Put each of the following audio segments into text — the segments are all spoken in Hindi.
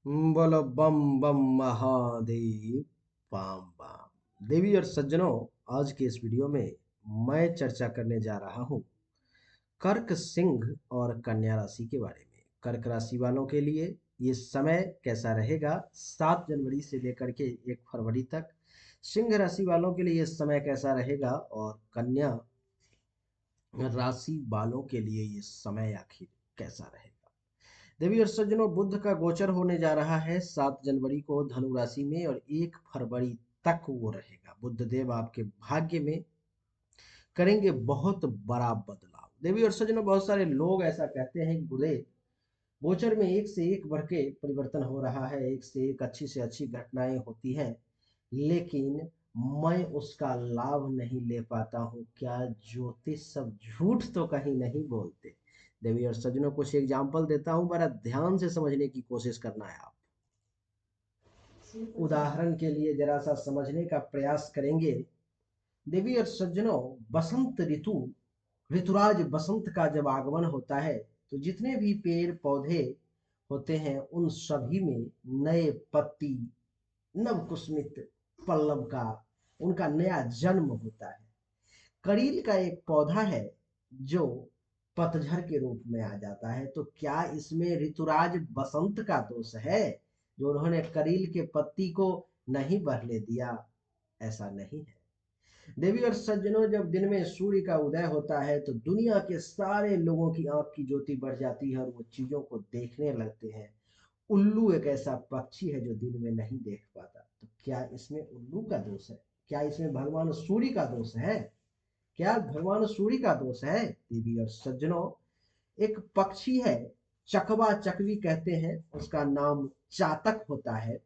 बोलो बम बम महादेव बाम बाम। देवी और सज्जनों, आज के इस वीडियो में मैं चर्चा करने जा रहा हूँ कर्क सिंह और कन्या राशि के बारे में। कर्क राशि वालों के लिए ये समय कैसा रहेगा 7 जनवरी से लेकर के 1 फरवरी तक। सिंह राशि वालों के लिए ये समय कैसा रहेगा और कन्या राशि वालों के लिए ये समय आखिर कैसा रहेगा। देवी और सज्जनों, बुध का गोचर होने जा रहा है 7 जनवरी को धनु राशि में और 1 फरवरी तक वो रहेगा। बुध देव आपके भाग्य में करेंगे बहुत बड़ा बदलाव। देवी और सज्जनों, बहुत सारे लोग ऐसा कहते हैं कि गुरुदेव, गोचर में एक से एक बढ़ के परिवर्तन हो रहा है, एक से एक अच्छी से अच्छी घटनाएं होती हैं, लेकिन मैं उसका लाभ नहीं ले पाता हूँ। क्या ज्योतिष सब झूठ तो कहीं नहीं बोलते? देवी और सज्जनों, कुछ एग्जाम्पल देता हूँ, बड़ा ध्यान से समझने की कोशिश करना है आप। उदाहरण के लिए जरा सा समझने का प्रयास करेंगे। देवी और सज्जनों, बसंत ऋतु, ऋतुराज बसंत का जब आगमन होता है तो जितने भी पेड़ पौधे होते हैं उन सभी में नए पत्ती, नवकुसमित पल्लव का उनका नया जन्म होता है। करील का एक पौधा है जो पतझड़ के रूप में आ जाता है। तो क्या इसमें ऋतुराज बसंत का दोष है जो उन्होंने करील के पत्ती को नहीं बदले दिया? ऐसा नहीं है। देवी और सज्जनों, जब दिन में सूर्य का उदय होता है तो दुनिया के सारे लोगों की आंख की ज्योति बढ़ जाती है और वो चीजों को देखने लगते हैं। उल्लू एक ऐसा पक्षी है जो दिन में नहीं देख पाता। तो क्या इसमें उल्लू का दोष है? क्या इसमें भगवान सूर्य का दोष है? क्या भगवान सूर्य का दोष है? देवी और सज्जनों, एक पक्षी है, चकवा चकवी कहते हैं, उसका नाम चातक होता है।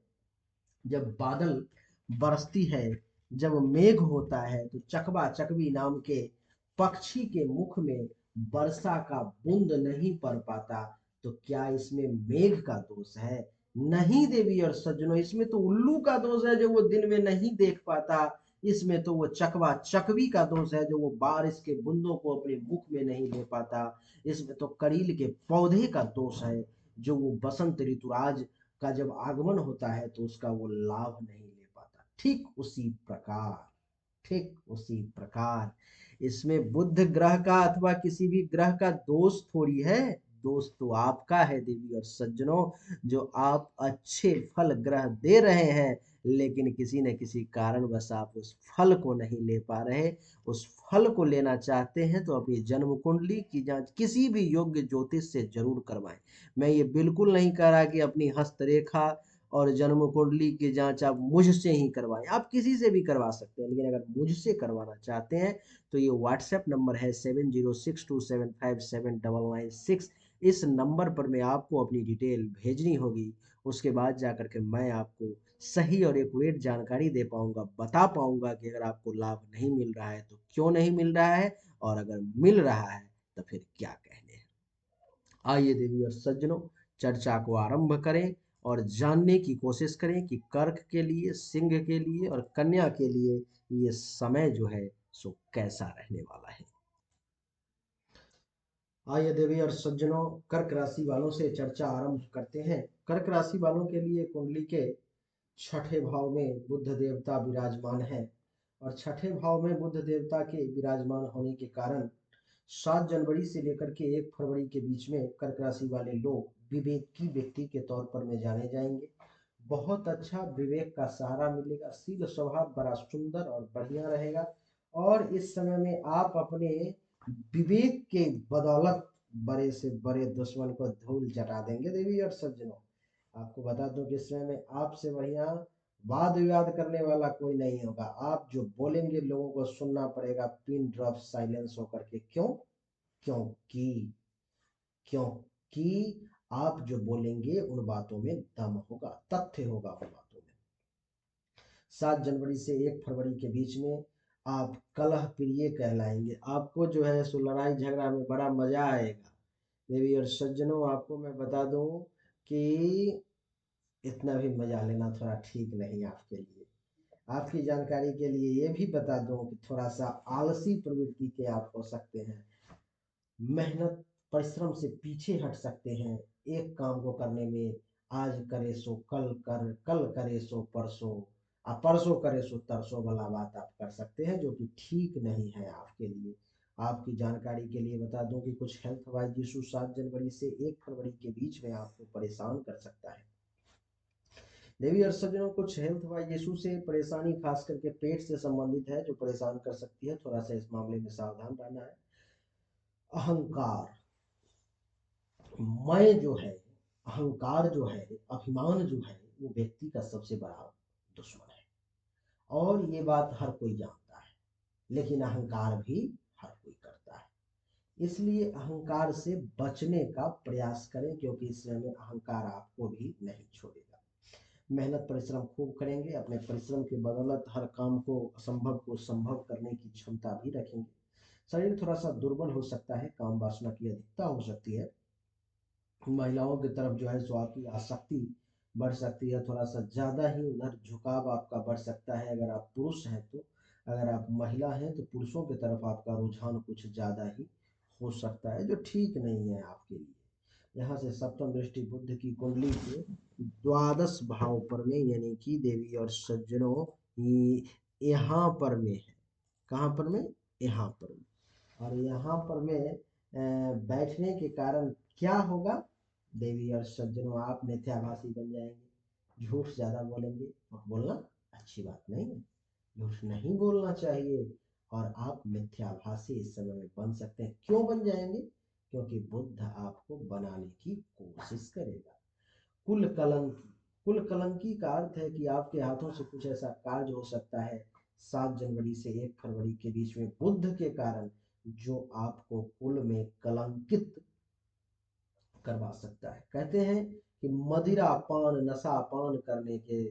जब बादल बरसती है, जब मेघ होता है, तो चकवा चकवी नाम के पक्षी के मुख में वर्षा का बूंद नहीं पड़ पाता। तो क्या इसमें मेघ का दोष है? नहीं देवी और सज्जनों, इसमें तो उल्लू का दोष है जो वो दिन में नहीं देख पाता। इसमें तो वो चकवा चकवी का दोष है जो वो बारिश के बूंदों को अपने मुख में नहीं ले पाता। इसमें तो करील के पौधे का दोष है जो वो बसंत ऋतुराज का जब आगमन होता है तो उसका वो लाभ नहीं ले पाता। ठीक उसी प्रकार इसमें बुध ग्रह का अथवा किसी भी ग्रह का दोष थोड़ी है। दोष तो आपका है देवी और सज्जनों, जो आप अच्छे फल ग्रह दे रहे हैं लेकिन किसी न किसी कारणवश आप उस फल को नहीं ले पा रहे। उस फल को लेना चाहते हैं तो अपनी जन्म कुंडली की जांच किसी भी योग्य ज्योतिष से जरूर करवाएं। मैं ये बिल्कुल नहीं कह रहा कि अपनी हस्तरेखा और जन्म कुंडली की जांच आप मुझसे ही करवाएं, आप किसी से भी करवा सकते हैं, लेकिन अगर मुझसे करवाना चाहते हैं तो ये व्हाट्सएप नंबर है 7062757996। इस नंबर पर मैं आपको अपनी डिटेल भेजनी होगी। उसके बाद जा करके मैं आपको सही और एक्यूरेट जानकारी दे पाऊंगा, बता पाऊंगा कि अगर आपको लाभ नहीं मिल रहा है तो क्यों नहीं मिल रहा है, और अगर मिल रहा है तो फिर क्या कहने हैं। आइए देवी और सज्जनों, चर्चा को आरंभ करें और जानने की कोशिश करें कि कर्क के लिए, सिंह के लिए और कन्या के लिए ये समय जो है सो कैसा रहने वाला है। आइए देवी और सज्जनों, कर्क राशि वालों से चर्चा आरंभ करते हैं। कर्क राशि वालों के लिए कुंडली के छठे भाव में बुध देवता विराजमान है और छठे भाव में बुध देवता के विराजमान होने के कारण 7 जनवरी से लेकर के 1 फरवरी के बीच में कर्क राशि वाले लोग विवेकी व्यक्ति के तौर पर में जाने जाएंगे। बहुत अच्छा विवेक का सहारा मिलेगा, शील स्वभाव बड़ा सुंदर और बढ़िया रहेगा। और इस समय में आप अपने विवेक के बदौलत बड़े से बड़े दुश्मन को धूल चटा देंगे। देवी और सज्जनों, आपको बता दूं कि इस समय में आपसे बढ़िया वाद विवाद करने वाला कोई नहीं होगा। आप जो बोलेंगे लोगों को सुनना पड़ेगा पिन ड्रॉप साइलेंस होकर के। क्यों? क्योंकि क्योंकि आप जो बोलेंगे उन बातों में दम होगा, तथ्य होगा उन बातों में। 7 जनवरी से 1 फरवरी के बीच में आप कलह प्रिय कहलाएंगे। आपको जो है सो लड़ाई झगड़ा में बड़ा मजा आएगा। देवी और सज्जनों, आपको मैं बता दूं कि इतना भी मजा लेना थोड़ा ठीक नहीं आपके लिए। आपकी जानकारी के लिए ये भी बता दूं कि थोड़ा सा आलसी प्रवृत्ति के आप हो सकते हैं। मेहनत परिश्रम से पीछे हट सकते हैं। एक काम को करने में आज करे सो कल कर, कल करे सो परसों, आप परसों करे सो तरसों वाला बात आप कर सकते हैं, जो कि ठीक नहीं है आपके लिए। आपकी जानकारी के लिए बता दूं कि कुछ हेल्थ वाइज इशू 7 जनवरी से 1 फरवरी के बीच में आपको परेशान कर सकता है। देवी और सज्जनों, कुछ हेल्थ वाइज इशू से परेशानी खास करके पेट से संबंधित है, जो परेशान कर सकती है। थोड़ा सा इस मामले में सावधान रहना है। अहंकार, मैं जो है, अहंकार जो है, अभिमान जो है, वो व्यक्ति का सबसे बड़ा दुश्मन है। और ये बात हर कोई जानता है, लेकिन अहंकार भी हर कोई करता है। इसलिए अहंकार से बचने का प्रयास करें, क्योंकि इस समय में अहंकार आपको भी नहीं छोड़ेगा। मेहनत परिश्रम खूब करेंगे, अपने परिश्रम के बदौलत हर काम को, असंभव को संभव करने की क्षमता भी रखेंगे। शरीर थोड़ा सा दुर्बल हो सकता है, काम वासना की अधिकता हो सकती है। महिलाओं की तरफ जो है सो आपकी आसक्ति बढ़ सकती है, थोड़ा सा ज़्यादा ही उधर झुकाव आपका बढ़ सकता है अगर आप पुरुष हैं तो। अगर आप महिला हैं तो पुरुषों की तरफ आपका रुझान कुछ ज़्यादा ही हो सकता है, जो ठीक नहीं है आपके लिए। यहाँ से सप्तम दृष्टि बुध की कुंडली के द्वादश भाव पर में, यानी कि देवी और सज्जनों, यहाँ पर में है। कहाँ पर में? यहाँ पर में। और यहाँ पर में बैठने के कारण क्या होगा देवी और सज्जनों? आप मिथ्याभाषी बन जाएंगे, झूठ ज्यादा बोलेंगे, और बोलना अच्छी बात नहीं है, झूठ नहीं बोलना चाहिए। और आप मिथ्याभाषी इस समय में बन सकते हैं। क्यों बन जाएंगे? क्योंकि बुध आपको बनाने की कोशिश करेगा। कुल कलंकी, कुल कलंकी का अर्थ है कि आपके हाथों से कुछ ऐसा कार्य हो सकता है 7 जनवरी से 1 फरवरी के बीच में बुध के कारण, जो आपको कुल में कलंकित करवा सकता है। कहते हैं कि मदिरा पान, नशा पान करने के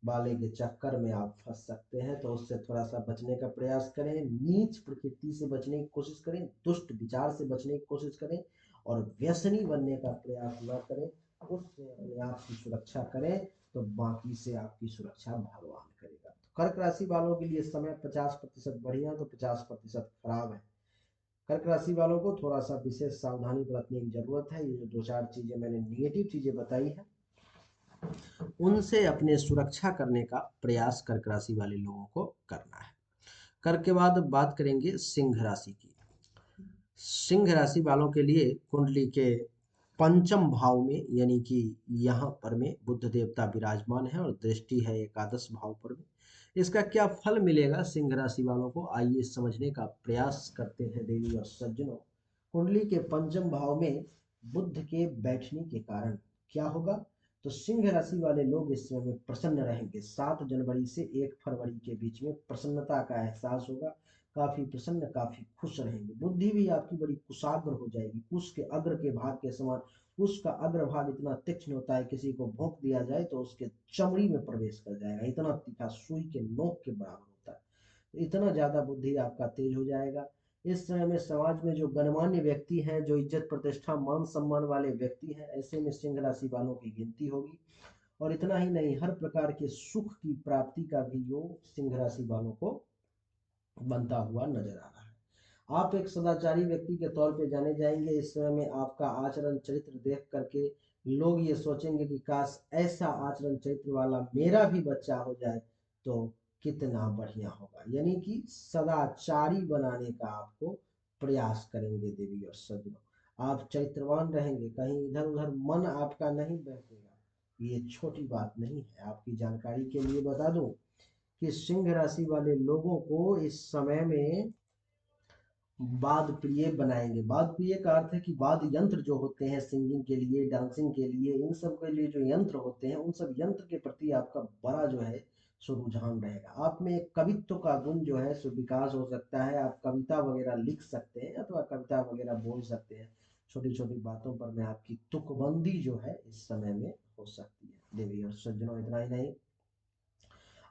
वाले के चक्कर में आप फंस सकते हैं, तो उससे थोड़ा सा बचने का प्रयास करें। नीच प्रकृति से बचने की कोशिश करें, दुष्ट विचार से बचने की कोशिश करें, और व्यसनी बनने का प्रयास न करें। उससे अपने आप की सुरक्षा करें, तो बाकी से आपकी सुरक्षा भगवान करेगा। तो कर्क राशि वालों के लिए समय 50% बढ़िया तो 50% खराब है। कर्क राशि वालों को थोड़ा सा विशेष सावधानी बरतने की जरूरत है। ये जो दो चार चीजें मैंने निगेटिव चीजें बताई है, उनसे अपने सुरक्षा करने का प्रयास कर्क राशि वाले लोगों को करना है। कर्क के बाद बात करेंगे सिंह राशि की। सिंह राशि वालों के लिए कुंडली के पंचम भाव में, यानी कि यहाँ पर में बुध देवता विराजमान है और दृष्टि है एकादश भाव पर में। इसका क्या फल मिलेगा सिंह राशि वालों को, आइए समझने का प्रयास करते हैं देवी और सज्जनों। कुंडली के पंचम भाव में बुध के बैठने के कारण क्या होगा? तो सिंह राशि वाले लोग इस समय में प्रसन्न रहेंगे। 7 जनवरी से 1 फरवरी के बीच में प्रसन्नता का एहसास होगा। काफी प्रसन्न, काफी खुश रहेंगे। बुद्धि भी आपकी बड़ी कुशाग्र हो जाएगी। कुश के अग्र के भाग के समान। कुश का अग्रभाग इतना तीक्ष्ण होता है, किसी को भोंक दिया जाए तो उसके चमड़ी में प्रवेश कर जाएगा, इतना तीखा, सुई के नोक के बराबर होता है। तो इतना ज्यादा बुद्धि आपका तेज हो जाएगा। इस समय में समाज में जो गणमान्य व्यक्ति हैं, जो इज्जत प्रतिष्ठा मान सम्मान वाले व्यक्ति हैं, ऐसे में सिंह राशि वालों की गिनती होगी। और इतना ही नहीं, हर प्रकार के सुख की प्राप्ति का भी योग सिंह राशि वालों को बनता हुआ नजर आ रहा है। आप एक सदाचारी व्यक्ति के तौर पे जाने जाएंगे। इस समय में आपका आचरण चरित्र देख करके लोग ये सोचेंगे कि काश ऐसा आचरण चरित्र वाला मेरा भी बच्चा हो जाए तो कितना बढ़िया होगा। यानी कि सदाचारी बनाने का आपको प्रयास करेंगे देवी और सज्जनों। आप चरित्रवान रहेंगे, कहीं इधर उधर मन आपका नहीं बहकेगा। ये छोटी बात नहीं है। आपकी जानकारी के लिए बता दूं कि सिंह राशि वाले लोगों को इस समय में वाद प्रिय बनाएंगे। वाद प्रिय का अर्थ है कि वाद्य यंत्र जो होते हैं सिंगिंग के लिए, डांसिंग के लिए, इन सब के लिए जो यंत्र होते हैं, उन सब यंत्र के प्रति आपका बड़ा जो है सो रुझान रहेगा। आप में एक कवित्व का गुण जो है सो विकास हो सकता है। आप कविता वगैरह लिख सकते हैं अथवा कविता वगैरह बोल सकते हैं। छोटी छोटी बातों पर में आपकी तुकबंदी जो है इस समय में हो सकती है। देवी और सज्जनों, इतना ही नहीं,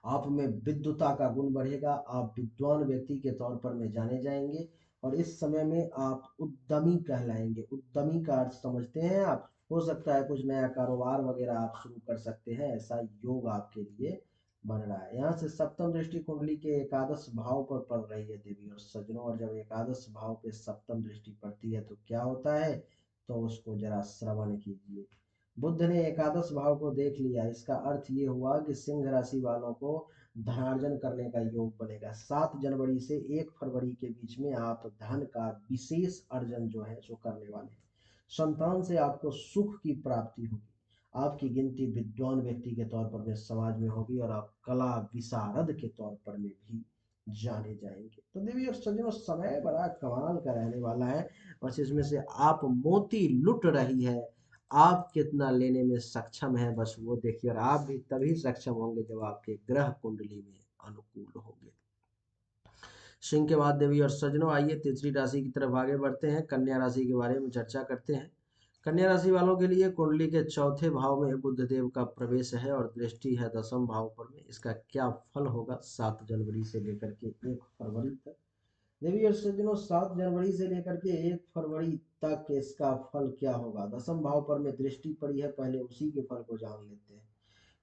आप में विद्वता का गुण बढ़ेगा। आप विद्वान व्यक्ति के तौर पर में जाने जाएंगे, और इस समय में आप उद्यमी कहलाएंगे। उद्यमी का अर्थ समझते हैं आप? हो सकता है कुछ नया कारोबार वगैरह आप शुरू कर सकते हैं, ऐसा योग आपके लिए बन रहा है। यहाँ से सप्तम दृष्टि कुंडली के एकादश भाव पर पड़ रही है देवी और सज्जनों। और जब एकादश भाव पे सप्तम दृष्टि पड़ती है तो क्या होता है, तो उसको जरा श्रवण कीजिए। बुध ने एकादश भाव को देख लिया, इसका अर्थ ये हुआ कि सिंह राशि वालों को धनार्जन करने का योग बनेगा। 7 जनवरी से 1 फरवरी के बीच में आप धन का विशेष अर्जन जो है सो करने वाले हैं। संतान से आपको सुख की प्राप्ति होगी। आपकी गिनती विद्वान व्यक्ति के तौर पर में समाज में होगी और आप कला विशारद के तौर पर में भी जाने जाएंगे। तो देवी और सज्जनों, समय बड़ा कमाल का रहने वाला है। बस इसमें से आप मोती लुट रही है, आप कितना लेने में सक्षम है बस वो देखिए। और आप भी तभी सक्षम होंगे जब आपके ग्रह कुंडली में अनुकूल होंगे। सिंह के बाद देवी और सज्जनों, आइए तीसरी राशि की तरफ आगे बढ़ते हैं। कन्या राशि के बारे में चर्चा करते हैं। कन्या राशि वालों के लिए कुंडली के चौथे भाव में बुध देव का प्रवेश है और दृष्टि है 10वें भाव पर में। इसका क्या फल होगा 7 जनवरी से लेकर के 1 फरवरी तक। देवी और सज्जनों, 7 जनवरी से लेकर के 1 फरवरी तक इसका फल क्या होगा। 10वें भाव पर में दृष्टि पड़ी है, पहले उसी के फल को जान लेते हैं।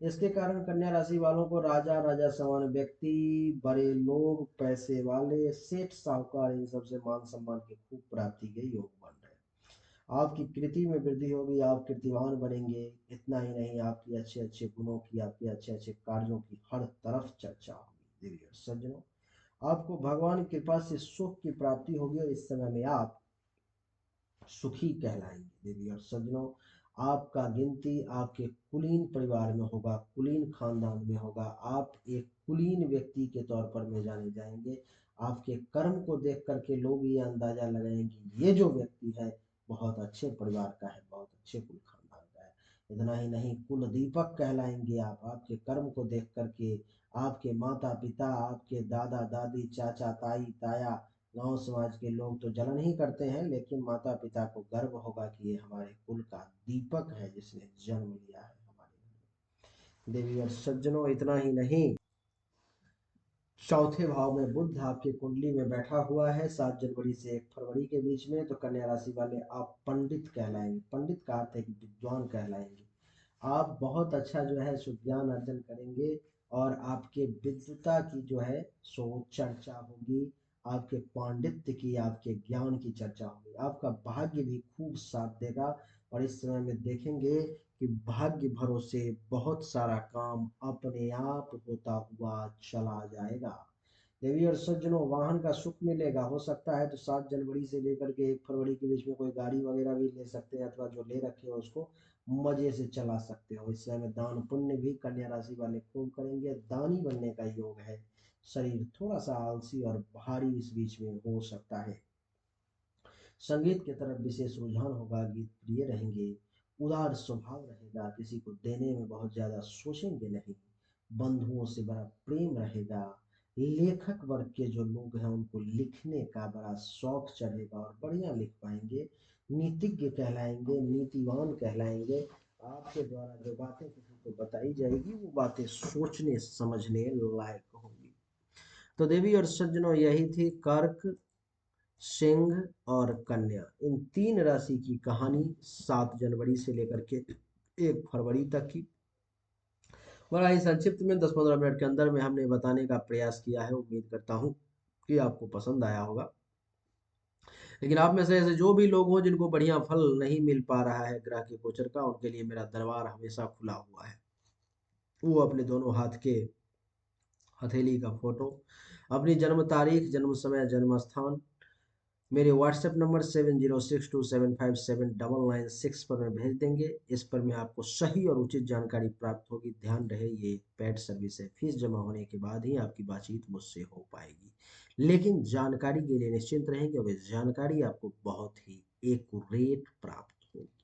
इसके कारण कन्या राशि वालों को राजा, राजा समान व्यक्ति, बड़े लोग, पैसे वाले, सेठ, साहूकार, इन सबसे मान सम्मान की खूब प्राप्ति के योग बन रहे हैं। आपकी कृति में वृद्धि होगी, आप कीर्तिवान बनेंगे। इतना ही नहीं, आपकी अच्छे अच्छे गुणों की, आपके अच्छे अच्छे कार्यों की हर तरफ चर्चा होगी। देवी और सज्जनों, आपको भगवान की कृपा से सुख की प्राप्ति होगी और इस समय में आप सुखी कहलाएंगे। देवी और सज्जनों, आपका गिनती आपके कुलीन परिवार में होगा, कुलीन खानदान में होगा। आप एक कुलीन व्यक्ति के तौर पर में जाने जाएंगे। आपके कर्म को देख करके लोग ये अंदाजा लगाएंगे ये जो व्यक्ति है बहुत अच्छे परिवार का है, बहुत अच्छे कुल खानदान का है। इतना ही नहीं, कुल दीपक कहलाएंगे आप। आपके कर्म को देख करके आपके माता पिता, आपके दादा दादी, चाचा ताई ताया, गांव समाज के लोग तो जलन ही करते हैं, लेकिन माता पिता को गर्व होगा कि ये हमारे कुल का दीपक है जिसने जन्म लिया है हमारे घर में। देवी और सज्जनों, इतना ही नहीं, चौथे भाव में बुध आपकी कुंडली में बैठा हुआ है 7 जनवरी से 1 फरवरी के बीच में। तो कन्या राशि वाले आप पंडित कहलाएंगे। पंडित का अर्थ है कि विद्वान कहलाएंगे। आप बहुत अच्छा जो है सो ज्ञान अर्जन करेंगे और आपके विद्वता की जो है सो चर्चा होगी। आपके पांडित्य की, आपके ज्ञान की चर्चा होगी। आपका भाग्य भी खूब साथ देगा और इस समय में देखेंगे कि भाग्य भरोसे बहुत सारा काम अपने आप होता हुआ चला जाएगा। देवी और सज्जनों, वाहन का सुख मिलेगा। हो सकता है तो 7 जनवरी से लेकर के 1 फरवरी के बीच में कोई गाड़ी वगैरह भी ले सकते हैं, अथवा जो ले रखे हो उसको मजे से चला सकते हो। इस समय दान पुण्य भी कन्या राशि वाले खूब करेंगे। दानी बनने का योग है। शरीर थोड़ा सा आलसी और भारी इस बीच में हो सकता है। संगीत की तरफ विशेष रुझान होगा, गीत प्रिय रहेंगे। उदार स्वभाव रहेगा, किसी को देने में बहुत ज्यादा सोचेंगे नहीं। बंधुओं से बड़ा प्रेम रहेगा। लेखक वर्ग के जो लोग हैं उनको लिखने का बड़ा शौक चढ़ेगा और बढ़िया लिख पाएंगे। नीतिज्ञ कहलाएंगे, नीतिवान कहलाएंगे। आपके द्वारा जो बातें किसी को बताई जाएगी वो बातें सोचने समझने लायक होंगी। तो देवी और सज्जनों, यही थी कर्क, सिंह और कन्या, इन 3 राशि की कहानी 7 जनवरी से लेकर के 1 फरवरी तक की। बड़ा ही संक्षिप्त में 10-15 मिनट के अंदर में हमने बताने का प्रयास किया है। उम्मीद करता हूँ कि आपको पसंद आया होगा। लेकिन आप में से ऐसे जो भी लोग हों जिनको बढ़िया फल नहीं मिल पा रहा है ग्रह के गोचर का, उनके लिए मेरा दरबार हमेशा खुला हुआ है। वो अपने दोनों हाथ के हथेली का फोटो, अपनी जन्म तारीख, जन्म समय, जन्म स्थान मेरे व्हाट्सएप नंबर 7062757996 पर में भेज देंगे। इस पर में आपको सही और उचित जानकारी प्राप्त होगी। ध्यान रहे, ये पेड सर्विस है। फीस जमा होने के बाद ही आपकी बातचीत मुझसे हो पाएगी, लेकिन जानकारी के लिए निश्चिंत रहेंगे और इस जानकारी आपको बहुत ही एक्यूरेट प्राप्त होगी।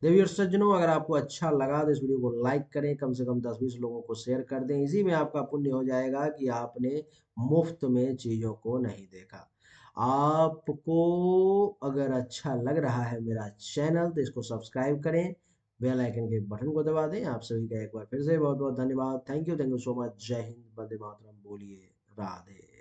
देवी और सज्जनों, अगर आपको अच्छा लगा तो इस वीडियो को लाइक करें, कम से कम 10-20 लोगों को शेयर कर दें। इसी में आपका पुण्य हो जाएगा कि आपने मुफ्त में चीज़ों को नहीं देखा। आपको अगर अच्छा लग रहा है मेरा चैनल तो इसको सब्सक्राइब करें, बेल आइकन के बटन को दबा दें। आप सभी का एक बार फिर से बहुत बहुत धन्यवाद। Thank you so much. जय हिंद, वंदे मातरम। बोलिए राधे।